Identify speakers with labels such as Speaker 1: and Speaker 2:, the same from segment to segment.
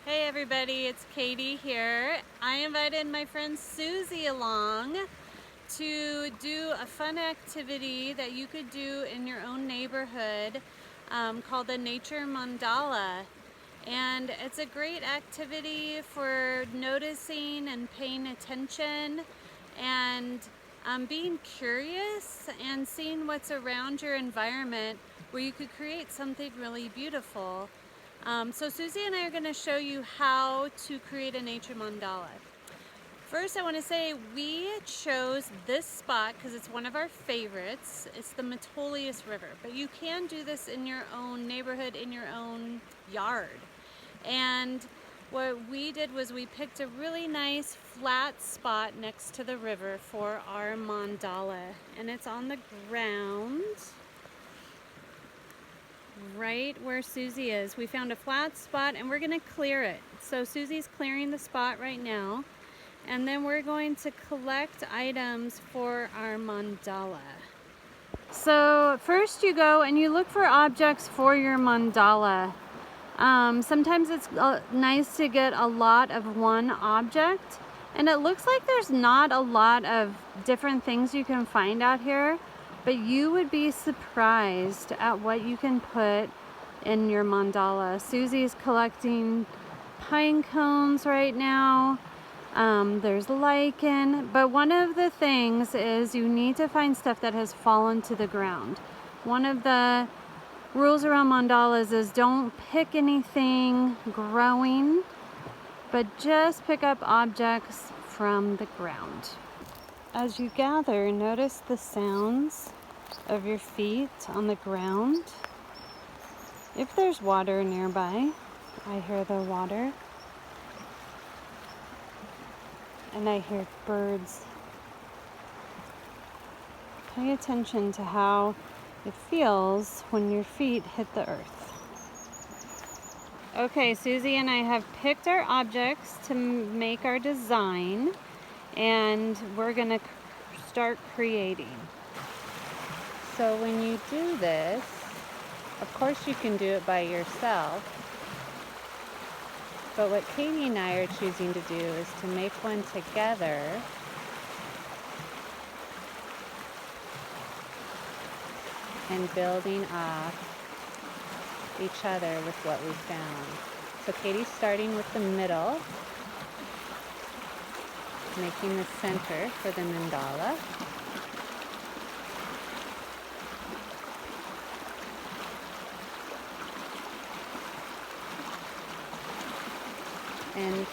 Speaker 1: Hey everybody, it's Katie here. I invited my friend Susie along to do a fun activity that you could do in your own neighborhood called the Nature Mandala. And it's a great activity for noticing and paying attention and being curious and seeing what's around your environment where you could create something really beautiful. So Susie and I are going to show you how to create a nature mandala. First, I want to say we chose this spot because it's one of our favorites. It's the Mandalas River, but you can do this in your own neighborhood, in your own yard. And what we did was we picked a really nice flat spot next to the river for our mandala, and it's on the ground right where Susie is. We found a flat spot and we're going to clear it. So Susie's clearing the spot right now, and then we're going to collect items for our mandala. So first you go and you look for objects for your mandala. Sometimes it's nice to get a lot of one object, and it looks like there's not a lot of different things you can find out here, but you would be surprised at what you can put in your mandala. Susie's collecting pine cones right now. There's lichen, but one of the things is you need to find stuff that has fallen to the ground. One of the rules around mandalas is don't pick anything growing, but just pick up objects from the ground. As you gather, notice the sounds of your feet on the ground. If there's water nearby, I hear the water. And I hear birds. Pay attention to how it feels when your feet hit the earth. Okay, Susie and I have picked our objects to make our design, and we're gonna start creating. So when you do this, of course you can do it by yourself, but what Katie and I are choosing to do is to make one together and building off each other with what we found. So Katie's starting with the middle, making the center for the mandala. And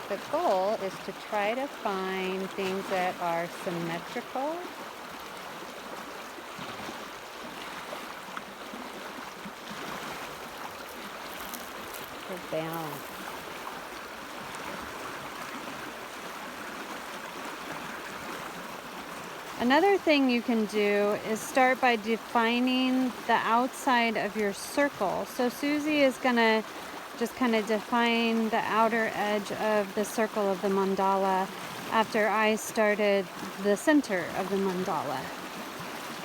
Speaker 1: the goal is to try to find things that are symmetrical for balance. Another thing you can do is start by defining the outside of your circle. So Susie is going to just kind of define the outer edge of the circle of the mandala after I started the center of the mandala.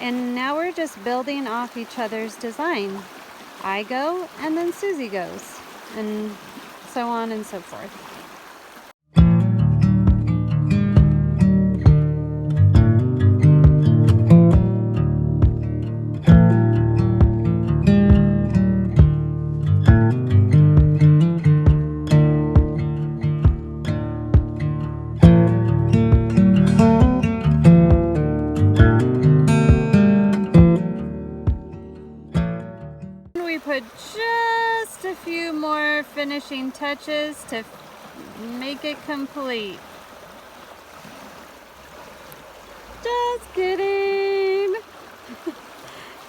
Speaker 1: And now we're just building off each other's design. I go and then Susie goes, and so on and so forth. We put just a few more finishing touches to make it complete. Just kidding.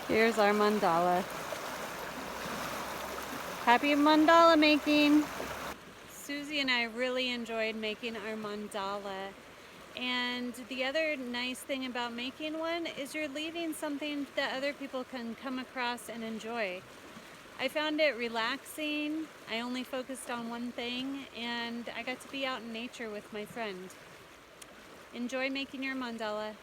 Speaker 1: Here's our mandala. Happy mandala making. Susie and I really enjoyed making our mandala. And the other nice thing about making one is you're leaving something that other people can come across and enjoy. I found it relaxing. I only focused on one thing, and I got to be out in nature with my friend. Enjoy making your mandala.